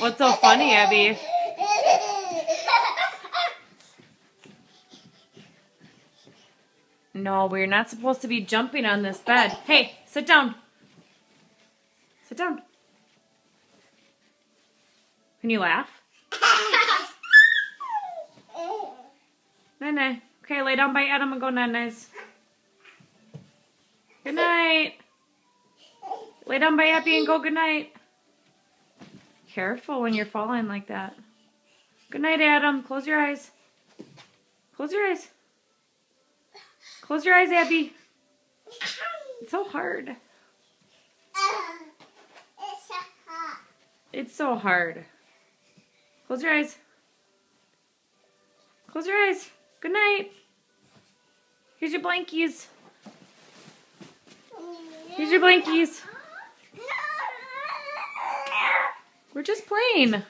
What's so funny, Abby? No, we're not supposed to be jumping on this bed. Hey, sit down. Sit down. Can you laugh? Night-night. Okay, lay down by Adam and go night-nights. Good night. Lay down by Abby and go good night. Careful when you're falling like that. Good night, Adam. Close your eyes. Close your eyes. Close your eyes, Abby. It's so hard. It's so hard. Close your eyes. Close your eyes. Good night. Here's your blankies. Here's your blankies. We're just playing.